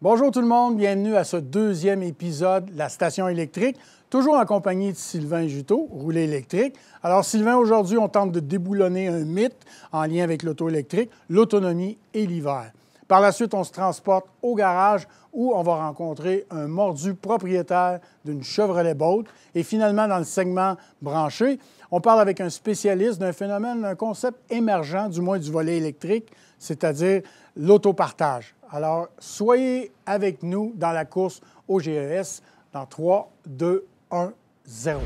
Bonjour tout le monde, bienvenue à ce deuxième épisode de la station électrique, toujours en compagnie de Sylvain Juteau, Rouler électrique. Alors Sylvain, aujourd'hui, on tente de déboulonner un mythe en lien avec l'auto électrique, l'autonomie et l'hiver. Par la suite, on se transporte au garage où on va rencontrer un mordu propriétaire d'une Chevrolet Bolt. Et finalement, dans le segment branché, on parle avec un spécialiste d'un phénomène, d'un concept émergent, du moins du volet électrique, c'est-à-dire l'autopartage. Alors, soyez avec nous dans la course au GES dans 3, 2, 1, 0.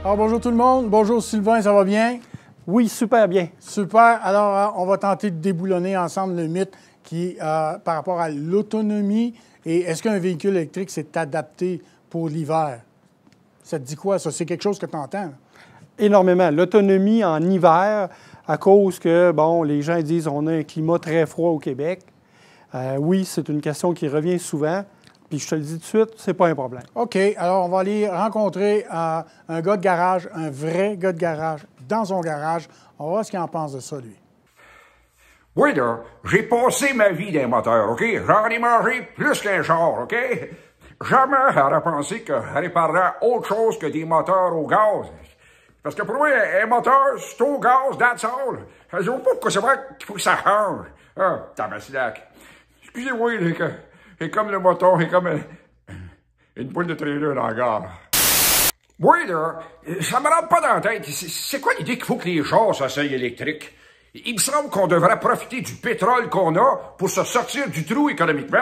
Alors, bonjour tout le monde. Bonjour Sylvain, ça va bien? Oui, super bien. Super. Alors, on va tenter de déboulonner ensemble le mythe par rapport à l'autonomie. Et est-ce qu'un véhicule électrique s'est adapté pour l'hiver? Ça te dit quoi, ça? C'est quelque chose que tu entends? Énormément. L'autonomie en hiver, à cause que, bon, les gens disent qu'on a un climat très froid au Québec. Oui, c'est une question qui revient souvent. Puis je te le dis tout de suite, c'est pas un problème. OK. Alors, on va aller rencontrer un gars de garage, un vrai gars de garage, dans son garage. On va voir ce qu'il en pense de ça, lui. Oui, là, j'ai passé ma vie d'un moteur, OK? J'en ai mangé plus qu'un char, OK? Jamais j'aurais pensé que je réparerais autre chose que des moteurs au gaz. Parce que pour moi, un moteur, c'est au gaz, that's all. Je ne sais pas pourquoi c'est vrai qu'il faut que ça change. Ah, tabaslac. Excusez-moi, c'est comme le moteur, c'est comme une boule de trailer dans la gare. Oui, là, ça me rentre pas dans la tête. C'est quoi l'idée qu'il faut que les chars s'essayent électriques? Il me semble qu'on devrait profiter du pétrole qu'on a pour se sortir du trou économiquement.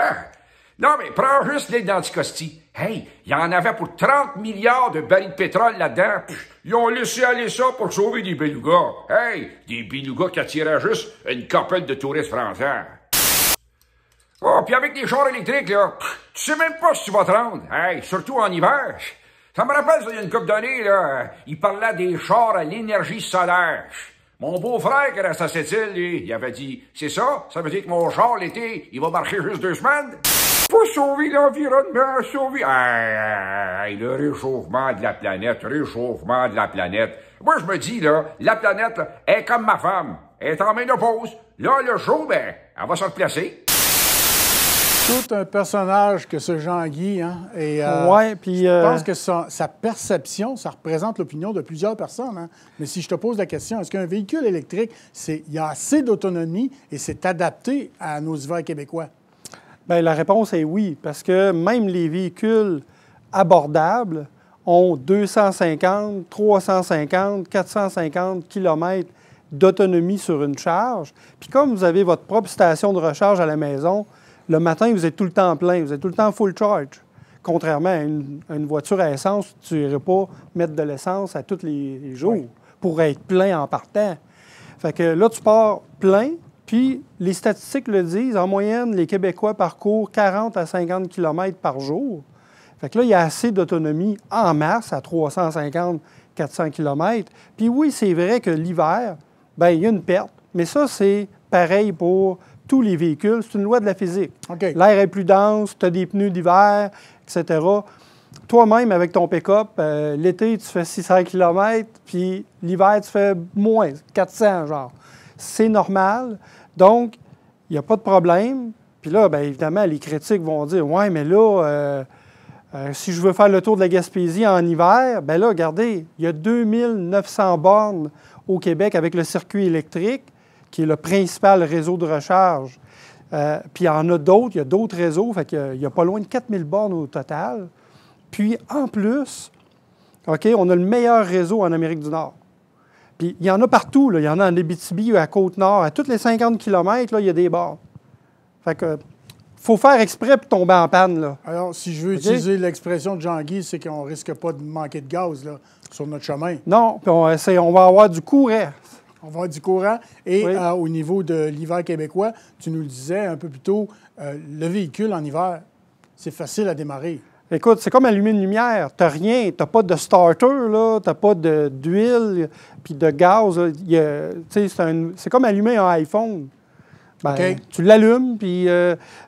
Non, mais prends juste l'île d'Anticosti. Hey, il y en avait pour 30 milliards de barils de pétrole là-dedans. Ils ont laissé aller ça pour sauver des belugas. Hey, des belugas qui attiraient juste une couple de touristes français. Oh, puis avec les chars électriques, là, tu sais même pas si tu vas te rendre. Hey, surtout en hiver. Ça me rappelle, ça, il y a une couple d'années, là, il parlait des chars à l'énergie solaire. Mon beau-frère qui reste à Sept-Îles, lui, il avait dit, c'est ça? Ça veut dire que mon char, l'été, il va marcher juste 2 semaines? Pour sauver l'environnement, sauver... Hey, le réchauffement de la planète, Moi, je me dis, là, la planète, là, est comme ma femme. Elle est en ménopause. Là, le jour, ben, elle va se replacer. Tout un personnage que ce Jean-Guy, hein? Et, ouais, puis je pense que sa perception, ça représente l'opinion de plusieurs personnes. Hein? Mais si je te pose la question, est-ce qu'un véhicule électrique, il y a assez d'autonomie et c'est adapté à nos hivers québécois? Bien, la réponse est oui, parce que même les véhicules abordables ont 250, 350, 450 km d'autonomie sur une charge. Puis comme vous avez votre propre station de recharge à la maison, le matin, vous êtes tout le temps plein, vous êtes tout le temps full charge. Contrairement à une voiture à essence, tu n'irais pas mettre de l'essence à tous les jours pour être plein en partant. Fait que là, tu pars plein, puis les statistiques le disent, en moyenne, les Québécois parcourent 40 à 50 km par jour. Fait que là, il y a assez d'autonomie en masse à 350, 400 km. Puis oui, c'est vrai que l'hiver, bien, il y a une perte, mais ça, c'est pareil pour tous les véhicules, c'est une loi de la physique. Okay. L'air est plus dense, tu as des pneus d'hiver, etc. Toi-même, avec ton pick-up, l'été, tu fais 600 km, puis l'hiver, tu fais moins, 400, genre. C'est normal. Donc, il n'y a pas de problème. Puis là, bien évidemment, les critiques vont dire « Ouais, mais là, si je veux faire le tour de la Gaspésie en hiver, bien là, regardez, il y a 2900 bornes au Québec avec le circuit électrique, qui est le principal réseau de recharge. Puis il y en a d'autres, il y a d'autres réseaux, fait qu'il y a pas loin de 4000 bornes au total. Puis en plus, OK, on a le meilleur réseau en Amérique du Nord. Puis il y en a partout, là. Il y en a en Abitibi, à Côte-Nord, à tous les 50 km, là, il y a des bornes. Fait que faut faire exprès pour tomber en panne, là. Alors, si je veux utiliser l'expression de Jean-Guy, c'est qu'on ne risque pas de manquer de gaz, là, sur notre chemin. Non, puis on va avoir du courant. On va avoir du courant. Et au niveau de l'hiver québécois, tu nous le disais un peu plus tôt, le véhicule en hiver, c'est facile à démarrer. Écoute, c'est comme allumer une lumière. Tu n'as rien. Tu n'as pas de starter, là. Tu n'as pas d'huile puis de gaz. C'est comme allumer un iPhone. Ben, OK. tu l'allumes, puis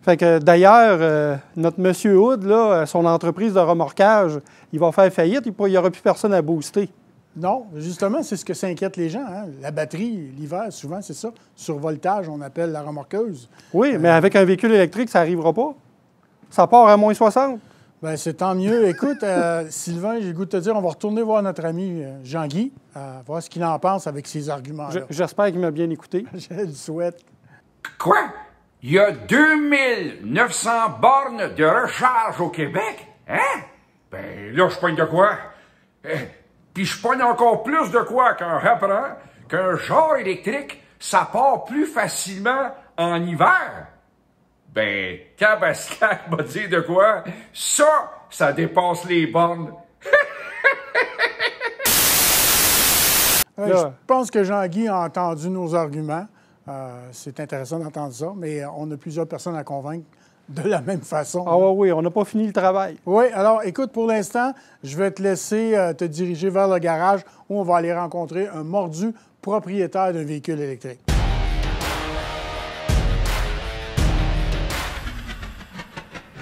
fait que d'ailleurs, notre monsieur Hood, là, son entreprise de remorquage, il va faire faillite, il n'y aura plus personne à booster. Non, justement, c'est ce que s'inquiète les gens. Hein? La batterie, l'hiver, souvent, c'est ça. Survoltage, on appelle la remorqueuse. Oui, mais avec un véhicule électrique, ça n'arrivera pas. Ça part à moins 60. Bien, c'est tant mieux. Écoute, Sylvain, j'ai le goût de te dire, on va retourner voir notre ami Jean-Guy, voir ce qu'il en pense avec ses arguments-là. J'espère qu'il m'a bien écouté. Je le souhaite. Quoi? Il y a 2900 bornes de recharge au Québec? Hein? Ben là, je pogne de quoi? Puis je pogne encore plus de quoi quand j'apprends qu'un char électrique, ça part plus facilement en hiver? Ben, Cabascac m'a dit de quoi? Ça dépasse les bornes. Je pense que Jean-Guy a entendu nos arguments. C'est intéressant d'entendre ça, mais on a plusieurs personnes à convaincre de la même façon. Ah oui, on n'a pas fini le travail. Oui, alors écoute, pour l'instant, je vais te laisser te diriger vers le garage où on va aller rencontrer un mordu propriétaire d'un véhicule électrique.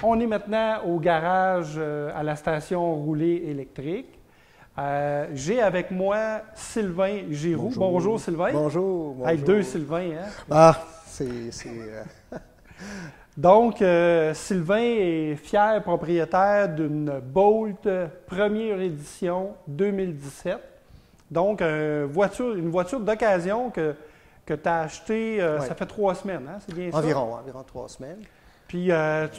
On est maintenant au garage à la station roulée électrique. J'ai avec moi Sylvain Giroux. Bonjour Sylvain. Bonjour. Hey, deux Sylvain, hein? Ah, Donc, Sylvain est fier propriétaire d'une Bolt première édition 2017. Donc, une voiture d'occasion que tu as achetée, ça fait 3 semaines, hein? C'est bien ça? Environ 3 semaines. Puis,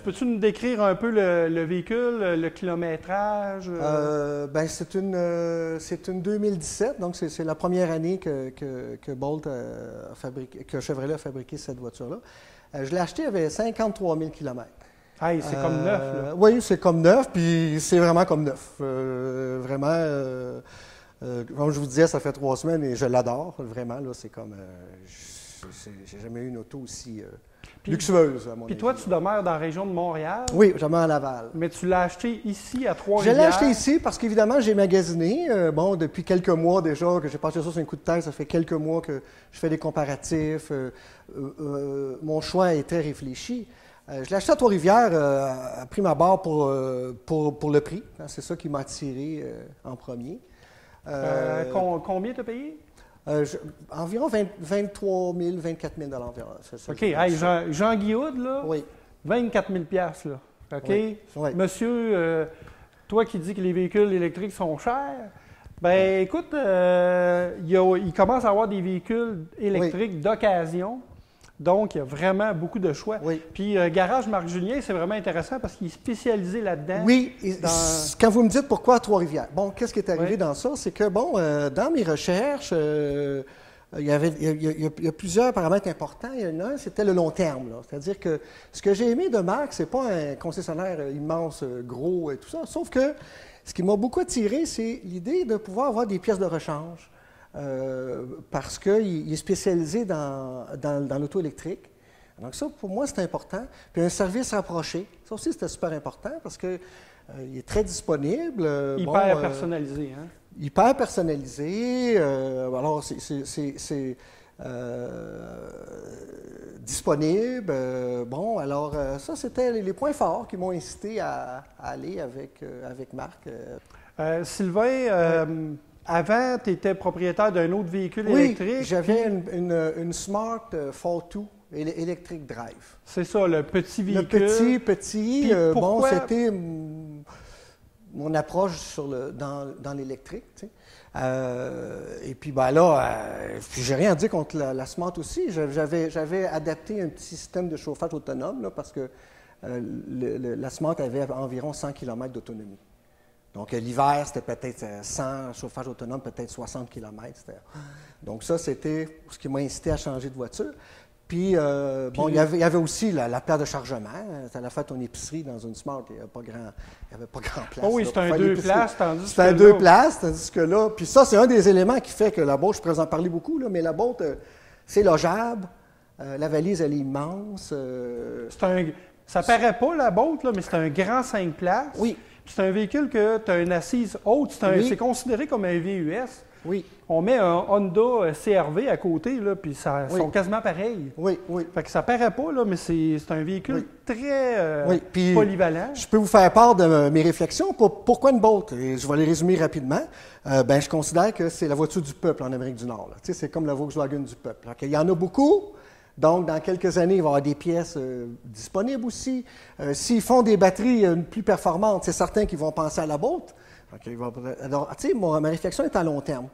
peux-tu nous décrire un peu le véhicule, le kilométrage? Ben, c'est une 2017, donc c'est la première année que Bolt a fabriqué, que Chevrolet a fabriqué cette voiture-là. Je l'ai acheté avec 53 000 km. Hey, c'est comme neuf, là. Oui, c'est comme neuf, puis c'est vraiment comme neuf. Vraiment, comme je vous disais, ça fait 3 semaines et je l'adore, vraiment. Là, c'est comme... j'ai jamais eu une auto aussi luxueuse, à mon avis. Puis toi, tu demeures dans la région de Montréal? Oui, je demeure à Laval. Mais tu l'as acheté ici, à Je Trois-Rivières? l'ai acheté ici parce qu'évidemment, j'ai magasiné. Depuis quelques mois déjà, que j'ai passé ça sur un coup de tête, ça fait quelques mois que je fais des comparatifs. Mon choix est très réfléchi. Je l'ai acheté à Trois-Rivières à prime abord pour le prix. C'est ça qui m'a attiré en premier. Combien tu as payé? Environ 23 000, 24 000 environ. OK. Hey, Jean-Guy Hood, là, oui. 24 000 là. OK? Oui. Oui. Monsieur, toi qui dis que les véhicules électriques sont chers, ben écoute, il commence à avoir des véhicules électriques d'occasion. Donc, il y a vraiment beaucoup de choix. Oui. Puis, Garage Marc-Julien, c'est vraiment intéressant parce qu'il est spécialisé là-dedans. Oui. Quand vous me dites pourquoi à Trois-Rivières, bon, qu'est-ce qui est arrivé dans ça? C'est que, dans mes recherches, il y a plusieurs paramètres importants. Il y en a un, c'était le long terme. C'est-à-dire que ce que j'ai aimé de Marc, c'est pas un concessionnaire immense, gros et tout ça. Sauf que ce qui m'a beaucoup attiré, c'est l'idée de pouvoir avoir des pièces de rechange. Parce qu'il est spécialisé dans l'auto électrique. Donc ça, pour moi, c'est important. Puis un service rapproché, ça aussi, c'était super important parce qu'il est très disponible. Hyper personnalisé, hein? Hyper personnalisé. Alors, c'est disponible. Alors, ça, c'était les points forts qui m'ont incité à aller avec Marc. Sylvain, avant, tu étais propriétaire d'un autre véhicule électrique. Oui, j'avais une Smart Fall 2 Electric Drive. C'est ça, le petit véhicule. Le petit. Pourquoi... c'était mon approche dans l'électrique. Tu sais. Et puis, j'ai rien à dire contre la Smart aussi. J'avais adapté un petit système de chauffage autonome là, parce que la Smart avait environ 100 km d'autonomie. Donc, l'hiver, c'était peut-être 100, chauffage autonome, peut-être 60 km. Donc, ça, c'était ce qui m'a incité à changer de voiture. Puis, il y avait aussi la paire de chargement. Tu allais faire ton épicerie dans une Smart, il n'y avait pas grand place. Oh oui, c'était un 2 places, tandis que là... Puis ça, c'est un des éléments qui fait que la Bolt, je pourrais en parler beaucoup, là, mais la Bolt, c'est logeable. La valise, elle est immense. Ça paraît pas, la Bolt, là, mais c'est un grand 5 places. Oui. C'est un véhicule que tu as une assise haute. Oui. C'est considéré comme un VUS. Oui. On met un Honda CR-V à côté, là, puis ça Oui. sont quasiment pareils. Oui, oui. Fait que ça paraît pas, là, mais c'est un véhicule Oui. très Oui, puis polyvalent. je peux vous faire part de mes réflexions. Pourquoi une Bolt? Et je vais les résumer rapidement. Je considère que c'est la voiture du peuple en Amérique du Nord. Là. Tu sais, c'est comme la Volkswagen du peuple. Il y en a beaucoup. Donc, dans quelques années, il va y avoir des pièces disponibles aussi. S'ils font des batteries plus performantes, c'est certain qu'ils vont penser à la Bolt. Alors, tu sais, ma réflexion est à long terme.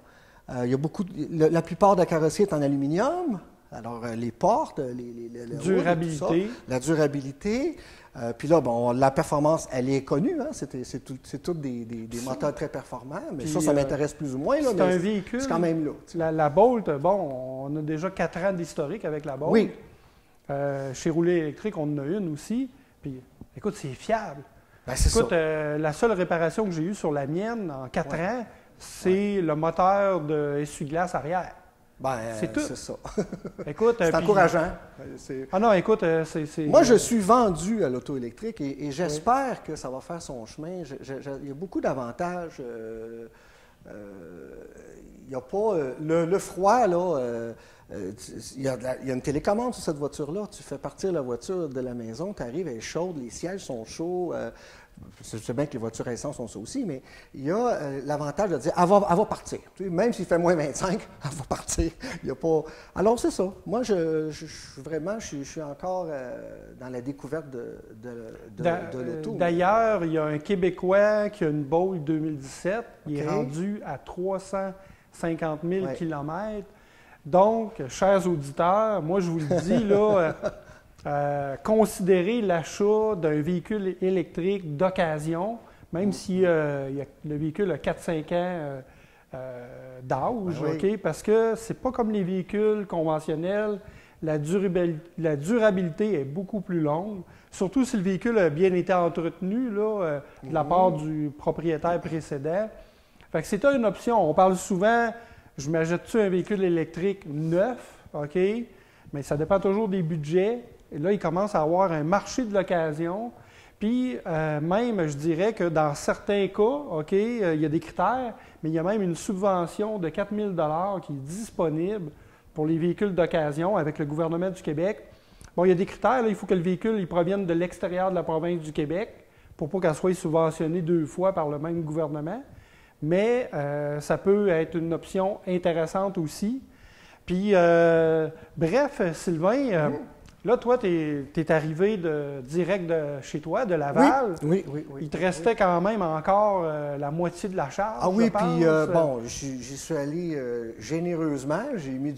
Il y a la plupart de la carrosserie est en aluminium. Alors, les portes, les durabilité. roues, tout ça, la durabilité. Puis là, bon, la performance, elle est connue. Hein? C'est tous des moteurs très performants. Mais puis, ça m'intéresse plus ou moins. Là, c'est un véhicule. C'est quand même là. La Bolt, bon, on a déjà 4 ans d'historique avec la Bolt. Oui. Chez Rouler électrique, on en a une aussi. Puis, écoute, c'est fiable. Ben, c'est Écoute, ça. la seule réparation que j'ai eue sur la mienne en 4 ans, c'est le moteur de essuie-glace arrière. C'est tout. C'est ça. Écoute, c'est puis- encourageant. Ah non, écoute, c'est... Moi, je suis vendu à l'auto électrique et j'espère que ça va faire son chemin. Il y a beaucoup d'avantages. Il n'y a pas... le froid, là... il y a une télécommande sur cette voiture-là. Tu fais partir la voiture de la maison, tu arrives, elle est chaude, les sièges sont chauds. Je sais bien que les voitures à essence sont ça aussi, mais il y a l'avantage de dire elle va partir. Tu sais, même s'il fait moins 25, elle va partir. Il y a pas... Alors, c'est ça. Moi, je suis encore dans la découverte de l'auto. D'ailleurs, il y a un Québécois qui a une Bolt 2017. Il est OK. rendu à 350 000 Ouais. km. Donc, chers auditeurs, moi, je vous le dis, là, considérez l'achat d'un véhicule électrique d'occasion, même si le véhicule a 4-5 ans d'âge, Ben oui. OK? Parce que c'est pas comme les véhicules conventionnels. La durabilité est beaucoup plus longue, surtout si le véhicule a bien été entretenu là, de la part du propriétaire précédent. Fait que c'est une option. On parle souvent, je m'achète-tu un véhicule électrique neuf, OK? Mais ça dépend toujours des budgets. Et là, il commence à avoir un marché de l'occasion. Puis, même, je dirais que dans certains cas, OK, il y a des critères, mais il y a même une subvention de 4 000 qui est disponible pour les véhicules d'occasion avec le gouvernement du Québec. Bon, il y a des critères. Là, il faut que le véhicule il provienne de l'extérieur de la province du Québec pour pas qu'elle soit subventionnée 2 fois par le même gouvernement. Mais ça peut être une option intéressante aussi. Puis, bref, Sylvain, là, toi, tu es arrivé direct de chez toi, de Laval. Oui. Il te restait quand même encore la moitié de la charge. Ah oui, je puis pense. bon, j'y suis allé généreusement. J'ai mis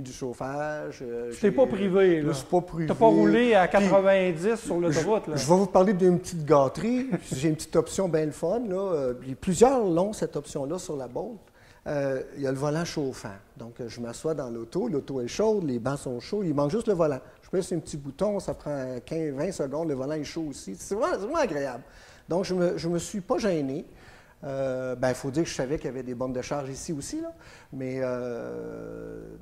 du chauffage. Tu t'es pas privé, Je là. me suis pas privé. Tu n'as pas roulé à Puis, 90 sur l'autoroute, là. Je vais vous parler d'une petite gâterie. J'ai une petite option bien le fun. Là. Plusieurs l'ont, cette option-là, sur la Bolt. Il y a le volant chauffant. Donc, je m'assois dans l'auto est chaude, les bancs sont chauds, il manque juste le volant. Je pèse sur un petit bouton, ça prend 15-20 secondes, le volant est chaud aussi. C'est vraiment agréable. Donc, je me suis pas gêné. Il faut dire que je savais qu'il y avait des bornes de charge ici aussi, là. Mais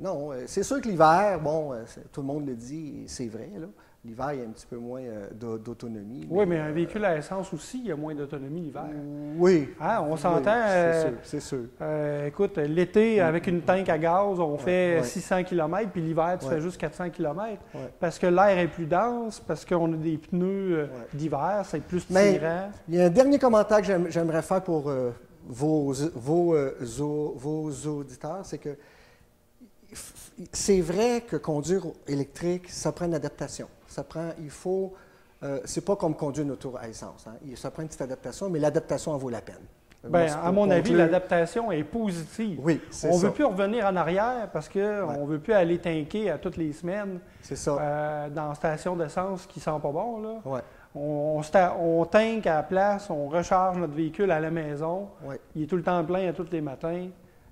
non, c'est sûr que l'hiver, bon, tout le monde le dit, et c'est vrai, là. L'hiver, il y a un petit peu moins d'autonomie. Oui, mais un véhicule à essence aussi, il y a moins d'autonomie l'hiver. Oui. Hein, on s'entend. Oui, c'est sûr. Écoute, l'été, avec une tank à gaz, on fait ouais. 600 km, puis l'hiver, tu Ouais. fais juste 400 km. Ouais. Parce que l'air est plus dense, parce qu'on a des pneus d'hiver, c'est plus Mais tirant. il y a un dernier commentaire que j'aimerais faire pour vos auditeurs, c'est que c'est vrai que conduire électrique, ça prend une adaptation. C'est pas comme conduire une auto à essence. Hein. Ça prend une petite adaptation, mais l'adaptation en vaut la peine. Bien, Moi, à mon avis, conclure- l'adaptation est positive. Oui, c'est On ne ça. veut plus revenir en arrière parce qu'on ne veut plus aller tanker à toutes les semaines C'est ça. dans la station d'essence qui ne sent pas bon. Là. Ouais. On tank à la place, on recharge notre véhicule à la maison. Ouais. Il est tout le temps plein à tous les matins.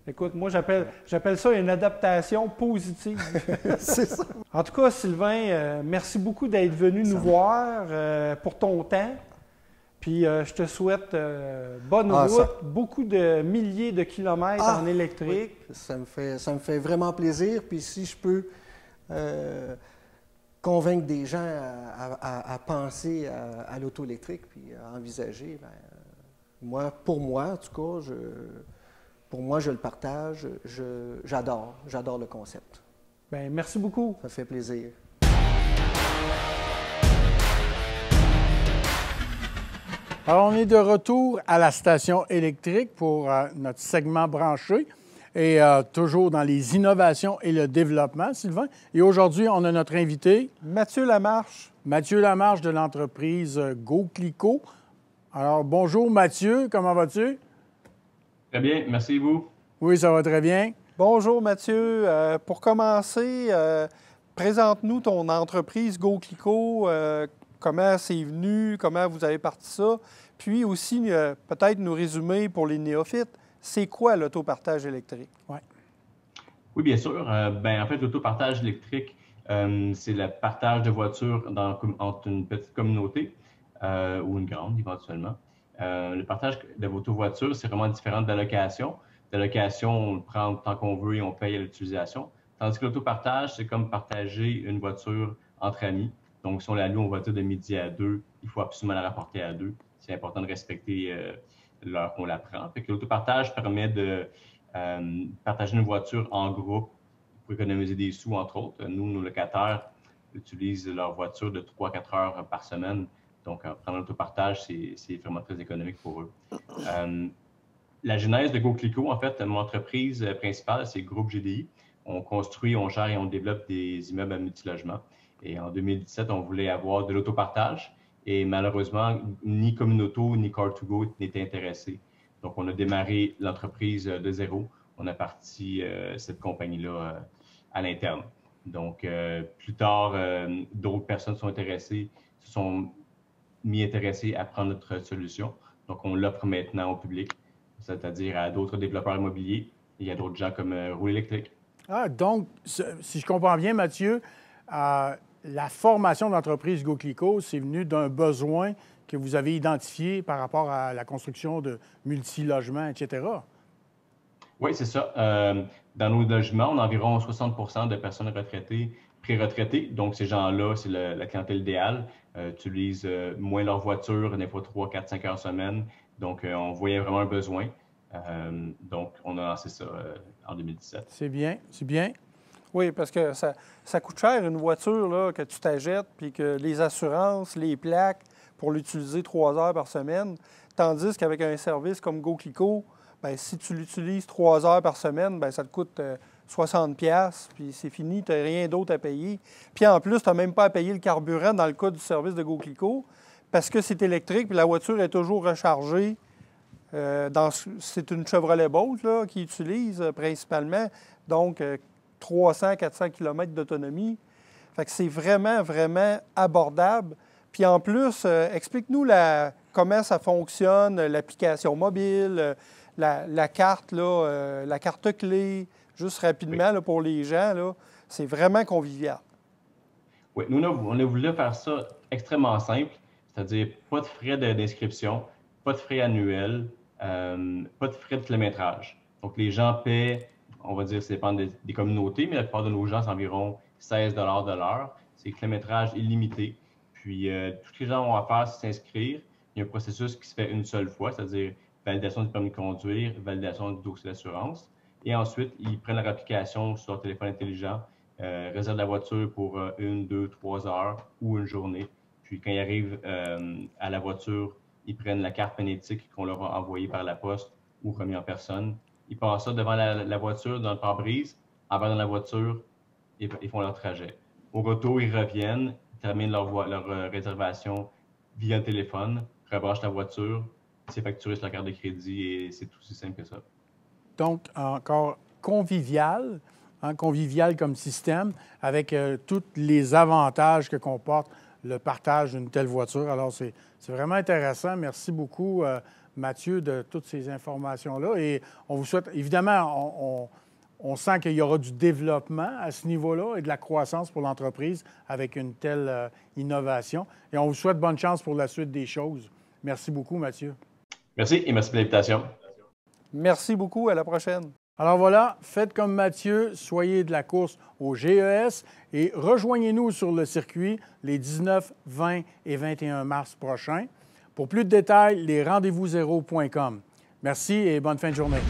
Écoute, moi, j'appelle ça une adaptation positive. C'est ça. En tout cas, Sylvain, merci beaucoup d'être venu nous voir pour ton temps. Puis je te souhaite bonne route, beaucoup de milliers de kilomètres en électrique. Oui. Ça me fait vraiment plaisir. Puis si je peux convaincre des gens à penser à l'auto électrique puis à envisager, pour moi, en tout cas, pour moi, je le partage. J'adore le concept. Bien, merci beaucoup. Ça fait plaisir. Alors, on est de retour à la station électrique pour notre segment branché et toujours dans les innovations et le développement, Sylvain. Et aujourd'hui, on a notre invité. Mathieu Lamarche. Mathieu Lamarche de l'entreprise GoClico. Alors, bonjour Mathieu, comment vas-tu? Très bien, merci vous. Oui, ça va très bien. Bonjour Mathieu. Pour commencer, présente-nous ton entreprise GoClico. Comment c'est venu, comment vous avez parti ça. Puis aussi, peut-être nous résumer pour les néophytes, c'est quoi l'autopartage électrique? Ouais. Oui, bien sûr. En fait, l'autopartage électrique, c'est le partage de voitures entre une petite communauté ou une grande, éventuellement. Le partage de voitures, c'est vraiment différent de la location. La location, on le prend tant qu'on veut et on paye à l'utilisation. Tandis que l'autopartage, c'est comme partager une voiture entre amis. Donc, si on la loue, on va dire de midi à 2, il faut absolument la rapporter à 2. C'est important de respecter l'heure qu'on la prend. Fait que l'autopartage permet de partager une voiture en groupe pour économiser des sous, entre autres. Nous, nos locataires utilisent leur voiture de 3 à 4 heures par semaine. Donc, prendre l'autopartage, c'est vraiment très économique pour eux. La genèse de GoClico, en fait, mon entreprise principale, c'est Groupe GDI. On construit, on gère et on développe des immeubles à multilogement. Et en 2017, on voulait avoir de l'autopartage. Et malheureusement, ni Communauto ni Car2Go n'étaient intéressés. Donc, on a démarré l'entreprise de zéro. On a parti cette compagnie-là à l'interne. Donc, plus tard, d'autres personnes se sont intéressées à prendre notre solution. Donc, on l'offre maintenant au public, c'est-à-dire à d'autres développeurs immobiliers et à d'autres gens comme Roule Électrique. Ah, donc, si je comprends bien, Mathieu, la formation de l'entreprise GoClico, c'est venu d'un besoin que vous avez identifié par rapport à la construction de multilogements, etc. Oui, c'est ça. Dans nos logements, on a environ 60 de personnes retraitées, pré-retraitées. Donc, ces gens-là, c'est la clientèle idéale. Utilisent moins leur voiture, des fois 3, 4, 5 heures semaine. Donc, on voyait vraiment un besoin. Donc, on a lancé ça en 2017. C'est bien, c'est bien. Oui, parce que ça coûte cher une voiture là, que tu t'achètes, puis que les assurances, les plaques, pour l'utiliser 3 heures par semaine. Tandis qu'avec un service comme GoClico, bien, si tu l'utilises 3 heures par semaine, bien, ça te coûte 60$, puis c'est fini, tu n'as rien d'autre à payer. Puis en plus, tu n'as même pas à payer le carburant dans le cas du service de GoClico, parce que c'est électrique, puis la voiture est toujours rechargée. C'est une Chevrolet Bolt là, qui utilise principalement. Donc, 300-400 km d'autonomie. Fait que c'est vraiment, vraiment abordable. Puis en plus, explique-nous comment ça fonctionne, l'application mobile, la carte, là, la carte clé, juste rapidement là, pour les gens. Là, c'est vraiment convivial. Oui, nous, on a voulu faire ça extrêmement simple, c'est-à-dire pas de frais d'inscription, pas de frais annuels, pas de frais de kilométrage. Donc, les gens paient, on va dire, ça dépend des communautés, mais la plupart de nos gens, c'est environ 16$ de l'heure. C'est kilométrage illimité. Puis, tout ce que les gens ont à faire, c'est s'inscrire. Il y a un processus qui se fait une seule fois, c'est-à-dire validation du permis de conduire, validation du dossier d'assurance. Et ensuite, ils prennent leur application sur leur téléphone intelligent, réservent la voiture pour 1, 2, 3 heures ou une journée. Puis, quand ils arrivent à la voiture, ils prennent la carte magnétique qu'on leur a envoyée par la poste ou remis en personne. Ils passent ça devant la voiture, dans le pare-brise, embarquent dans la voiture et ils font leur trajet. Au retour, ils reviennent, ils terminent leur réservation via le téléphone, rebranchent la voiture, c'est facturé sur la carte de crédit et c'est tout aussi simple que ça. Donc, encore convivial, convivial comme système, avec tous les avantages que comporte le partage d'une telle voiture. Alors, c'est vraiment intéressant. Merci beaucoup, Mathieu, de toutes ces informations-là. Et on vous souhaite, évidemment, on sent qu'il y aura du développement à ce niveau-là et de la croissance pour l'entreprise avec une telle innovation. Et on vous souhaite bonne chance pour la suite des choses. Merci beaucoup, Mathieu. Merci et merci pour l'invitation. Merci beaucoup. À la prochaine. Alors voilà, faites comme Mathieu, soyez de la course au GES et rejoignez-nous sur le circuit les 19, 20 et 21 mars prochains. Pour plus de détails, les rendez-vous-zéro.com. Merci et bonne fin de journée.